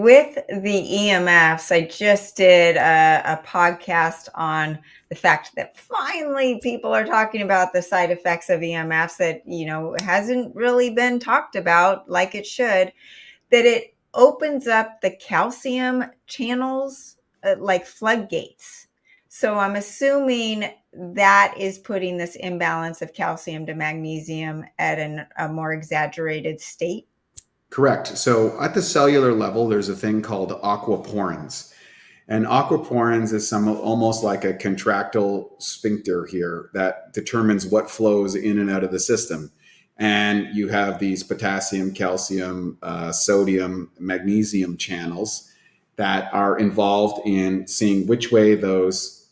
with the EMFs, I just did a podcast on the fact that finally people are talking about the side effects of EMFs that, hasn't really been talked about like it should, that it opens up the calcium channels like floodgates. So I'm assuming that is putting this imbalance of calcium to magnesium at a more exaggerated state. Correct. So at the cellular level, there's a thing called aquaporins. And aquaporins is almost like a contractile sphincter here that determines what flows in and out of the system. And you have these potassium, calcium, sodium, magnesium channels that are involved in seeing which way those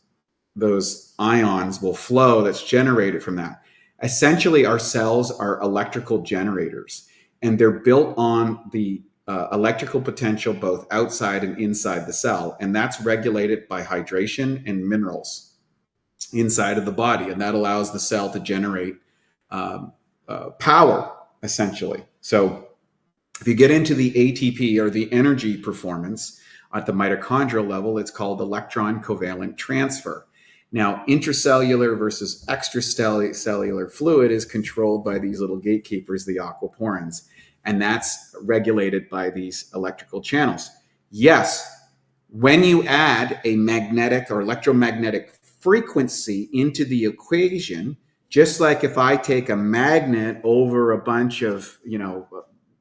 ions will flow that's generated from that. Essentially, our cells are electrical generators, and they're built on the electrical potential both outside and inside the cell, and that's regulated by hydration and minerals inside of the body, and that allows the cell to generate power, essentially. So if you get into the ATP, or the energy performance at the mitochondrial level, it's called electron covalent transfer. Now, intracellular versus extracellular fluid is controlled by these little gatekeepers, the aquaporins, and that's regulated by these electrical channels. Yes, when you add a magnetic or electromagnetic frequency into the equation, just like if I take a magnet over a bunch of,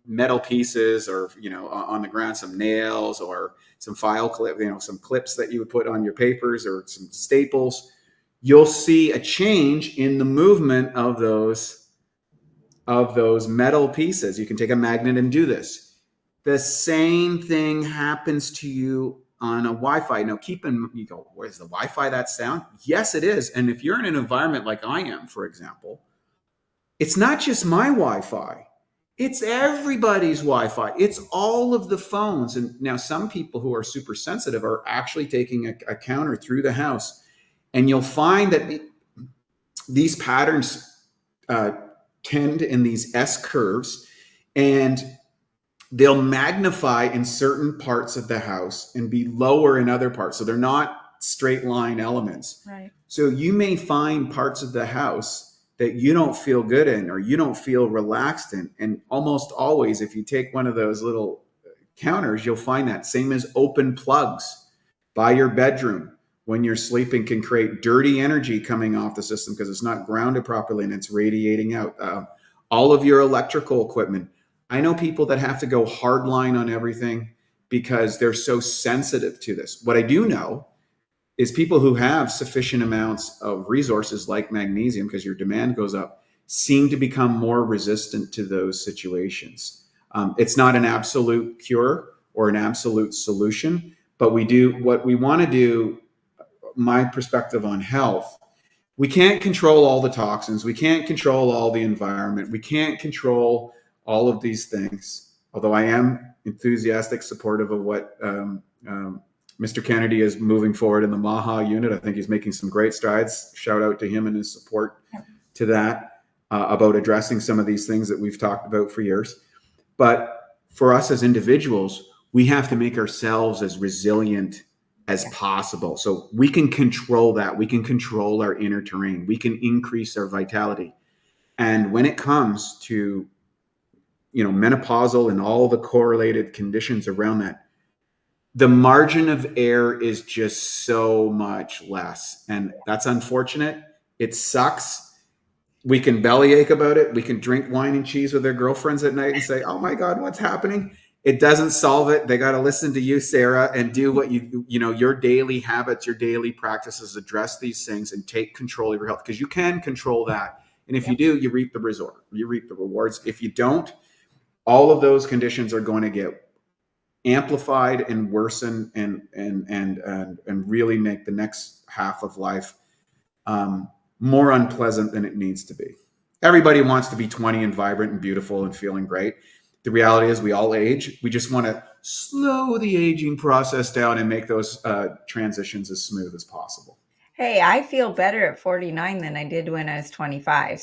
metal pieces, or, on the ground, some nails or some file clip, some clips that you would put on your papers, or some staples, you'll see a change in the movement of those metal pieces. You can take a magnet and do this. The same thing happens to you on a Wi-Fi. Now, you go, where's the Wi-Fi that sound? Yes, it is. And if you're in an environment like I am, for example, it's not just my Wi-Fi. It's everybody's Wi-Fi. It's all of the phones. And now some people who are super sensitive are actually taking a counter through the house. And you'll find that these patterns tend in these S curves, and they'll magnify in certain parts of the house and be lower in other parts. So they're not straight line elements. Right. So you may find parts of the house that you don't feel good in, or you don't feel relaxed in. And almost always, if you take one of those little counters, you'll find that. Same as open plugs by your bedroom when you're sleeping can create dirty energy coming off the system because it's not grounded properly and it's radiating out. All of your electrical equipment. I know people that have to go hardline on everything because they're so sensitive to this. What I do know is people who have sufficient amounts of resources like magnesium, because your demand goes up, seem to become more resistant to those situations. It's not an absolute cure or an absolute solution, but we do what we want to do. My perspective on health, we can't control all the toxins. We can't control all the environment. We can't control all of these things. Although I am enthusiastic, supportive of what Mr. Kennedy is moving forward in the Maha unit. I think he's making some great strides. Shout out to him and his support to that about addressing some of these things that we've talked about for years. But for us as individuals, we have to make ourselves as resilient as possible. So we can control that. We can control our inner terrain. We can increase our vitality. And when it comes to, menopausal and all the correlated conditions around that, the margin of error is just so much less. And that's unfortunate. It sucks. We can bellyache about it. We can drink wine and cheese with their girlfriends at night and say, oh my God, what's happening? It doesn't solve it. They got to listen to you, Sara, and do what your daily habits, your daily practices, address these things and take control of your health, because you can control that. And if you do, you reap the rewards. If you don't, all of those conditions are going to get amplified and worsen and really make the next half of life more unpleasant than it needs to be. Everybody wants to be 20 and vibrant and beautiful and feeling great. The reality is we all age. We just want to slow the aging process down and make those transitions as smooth as possible. Hey, I feel better at 49 than I did when I was 25.